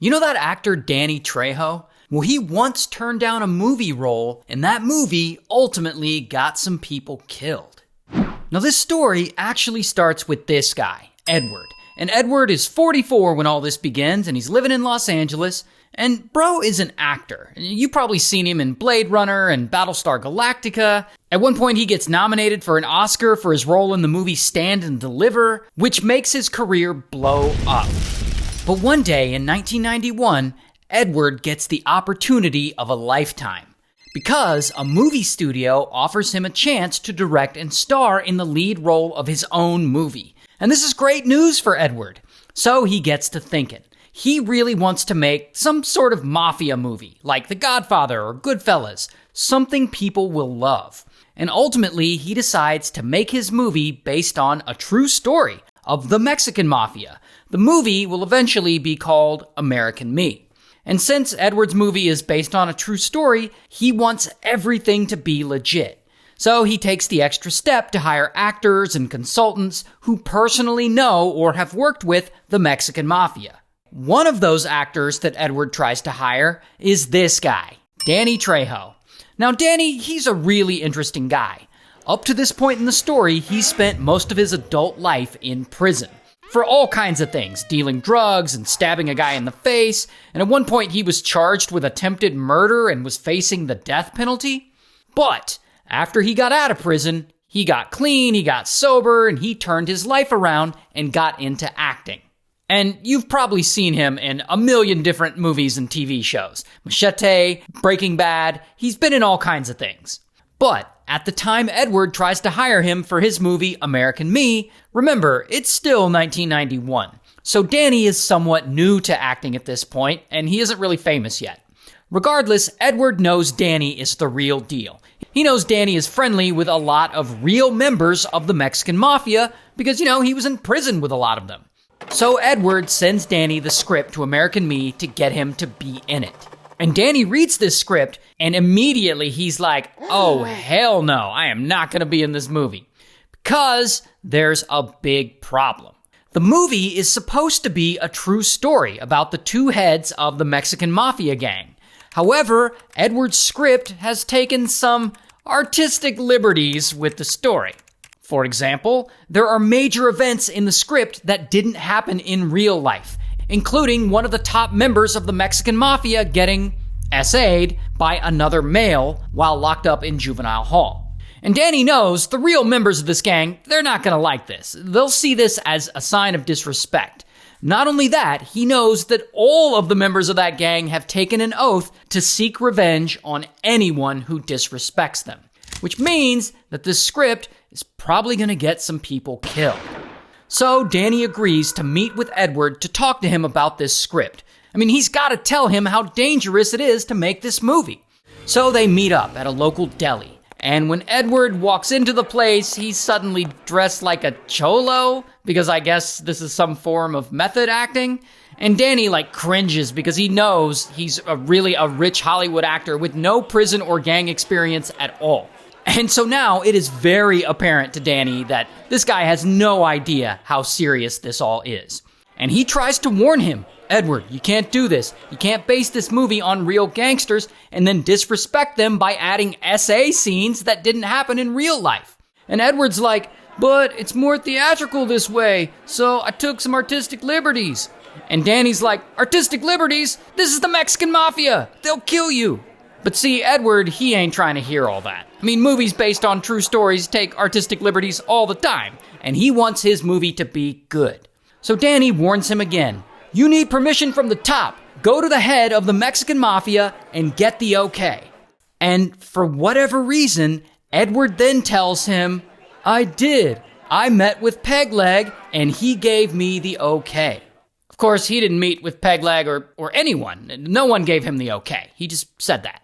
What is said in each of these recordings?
You know that actor Danny Trejo? Well, he once turned down a movie role, and that movie ultimately got some people killed. Now, this story actually starts with this guy, Edward. And Edward is 44 when all this begins, and he's living in Los Angeles. And bro is an actor. You've probably seen him in Blade Runner and Battlestar Galactica. At one point, he gets nominated for an Oscar for his role in the movie Stand and Deliver, which makes his career blow up. But one day in 1991, Edward gets the opportunity of a lifetime, because a movie studio offers him a chance to direct and star in the lead role of his own movie. And this is great news for Edward. So he gets to thinking. He really wants to make some sort of mafia movie, like The Godfather or Goodfellas, something people will love. And ultimately, he decides to make his movie based on a true story of the Mexican Mafia. The movie will eventually be called American Me. And since Edward's movie is based on a true story, he wants everything to be legit. So he takes the extra step to hire actors and consultants who personally know or have worked with the Mexican Mafia. One of those actors that Edward tries to hire is this guy, Danny Trejo. Now, Danny, he's a really interesting guy. Up to this point in the story, he spent most of his adult life in prison for all kinds of things, dealing drugs and stabbing a guy in the face, and at one point he was charged with attempted murder and was facing the death penalty. But after he got out of prison, he got clean, he got sober, and he turned his life around and got into acting. And you've probably seen him in a million different movies and TV shows. Machete, Breaking Bad, he's been in all kinds of things. But at the time Edward tries to hire him for his movie American Me, remember, it's still 1991. So Danny is somewhat new to acting at this point, and he isn't really famous yet. Regardless, Edward knows Danny is the real deal. He knows Danny is friendly with a lot of real members of the Mexican Mafia because, he was in prison with a lot of them. So Edward sends Danny the script to American Me to get him to be in it. And Danny reads this script, and immediately he's like, oh, hell no, I am not going to be in this movie. Because there's a big problem. The movie is supposed to be a true story about the two heads of the Mexican Mafia gang. However, Edward's script has taken some artistic liberties with the story. For example, there are major events in the script that didn't happen in real life, including one of the top members of the Mexican Mafia getting SA'd by another male while locked up in juvenile hall. And Danny knows the real members of this gang, they're not going to like this. They'll see this as a sign of disrespect. Not only that, he knows that all of the members of that gang have taken an oath to seek revenge on anyone who disrespects them, which means that this script is probably going to get some people killed. So Danny agrees to meet with Edward to talk to him about this script. He's got to tell him how dangerous it is to make this movie. So they meet up at a local deli. And when Edward walks into the place, he's suddenly dressed like a cholo, because I guess this is some form of method acting. And Danny cringes because he knows he's a rich Hollywood actor with no prison or gang experience at all. And so now it is very apparent to Danny that this guy has no idea how serious this all is. And he tries to warn him, Edward, you can't do this. You can't base this movie on real gangsters and then disrespect them by adding SA scenes that didn't happen in real life. And Edward's like, but it's more theatrical this way, so I took some artistic liberties. And Danny's like, artistic liberties? This is the Mexican Mafia. They'll kill you. But see, Edward, he ain't trying to hear all that. Movies based on true stories take artistic liberties all the time, and he wants his movie to be good. So Danny warns him again, you need permission from the top. Go to the head of the Mexican Mafia and get the okay. And for whatever reason, Edward then tells him, I did. I met with Pegleg, and he gave me the okay. Of course, he didn't meet with Pegleg or anyone. No one gave him the okay. He just said that.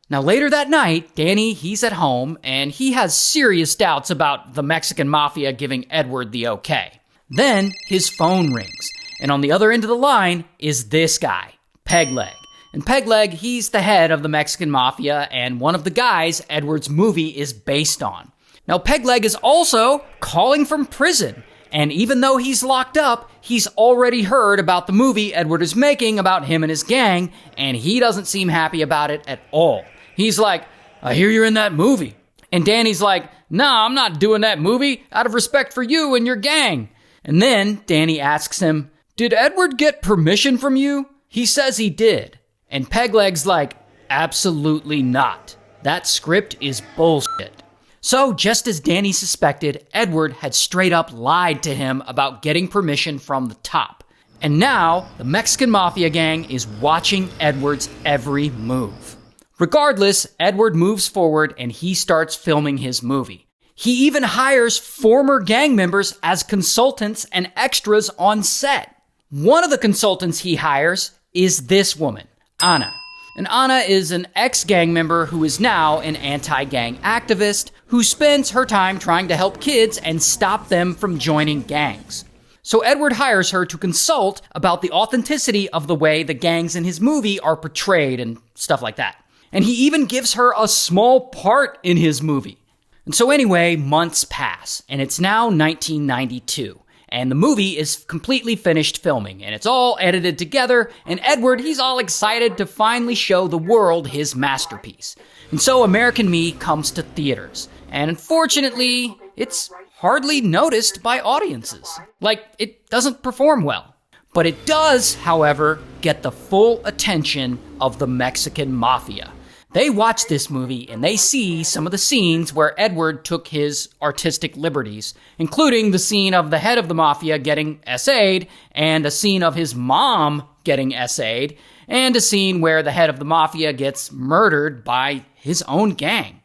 Now, later that night, Danny, he's at home, and he has serious doubts about the Mexican Mafia giving Edward the okay. Then, his phone rings, and on the other end of the line is this guy, Pegleg. And Pegleg, he's the head of the Mexican Mafia, and one of the guys Edward's movie is based on. Now, Pegleg is also calling from prison, And even though he's locked up, he's already heard about the movie Edward is making about him and his gang, and he doesn't seem happy about it at all. He's like, I hear you're in that movie. And Danny's like, nah, I'm not doing that movie out of respect for you and your gang. And then Danny asks him, did Edward get permission from you? He says he did. And Pegleg's like, absolutely not. That script is bullshit. So, just as Danny suspected, Edward had straight up lied to him about getting permission from the top. And now, the Mexican Mafia gang is watching Edward's every move. Regardless, Edward moves forward and he starts filming his movie. He even hires former gang members as consultants and extras on set. One of the consultants he hires is this woman, Ana. And Ana is an ex-gang member who is now an anti-gang activist who spends her time trying to help kids and stop them from joining gangs. So Edward hires her to consult about the authenticity of the way the gangs in his movie are portrayed and stuff like that. And he even gives her a small part in his movie. And so anyway, months pass, and it's now 1992. And the movie is completely finished filming, and it's all edited together, and Edward, he's all excited to finally show the world his masterpiece. And so American Me comes to theaters, and unfortunately, it's hardly noticed by audiences. Like, it doesn't perform well. But it does, however, get the full attention of the Mexican Mafia. They watch this movie and they see some of the scenes where Edward took his artistic liberties, including the scene of the head of the mafia getting SA'd, and a scene of his mom getting SA'd, and a scene where the head of the mafia gets murdered by his own gang.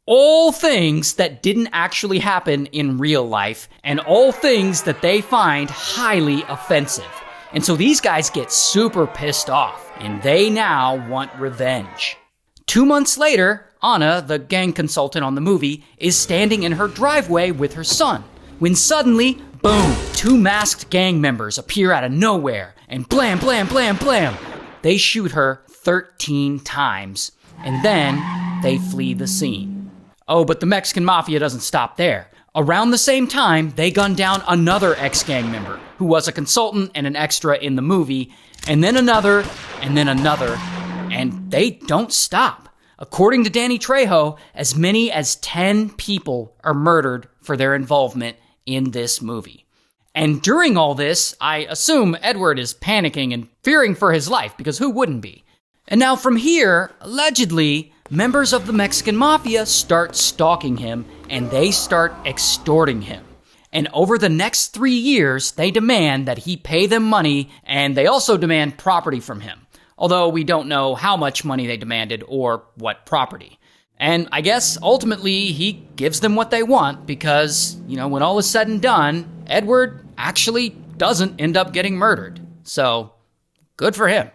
All things that didn't actually happen in real life, and all things that they find highly offensive. And so these guys get super pissed off, and they now want revenge. 2 months later, Ana, the gang consultant on the movie, is standing in her driveway with her son, when suddenly, boom, 2 masked gang members appear out of nowhere, and blam, blam, blam, blam. They shoot her 13 times, and then they flee the scene. Oh, but the Mexican Mafia doesn't stop there. Around the same time, they gun down another ex-gang member, who was a consultant and an extra in the movie, and then another, and they don't stop. According to Danny Trejo, as many as 10 people are murdered for their involvement in this movie. And during all this, I assume Edward is panicking and fearing for his life, because who wouldn't be? And now from here, allegedly, members of the Mexican Mafia start stalking him, and they start extorting him. And over the next 3 years, they demand that he pay them money, and they also demand property from him. Although we don't know how much money they demanded or what property. And I guess ultimately he gives them what they want because, when all is said and done, Edward actually doesn't end up getting murdered. So, good for him.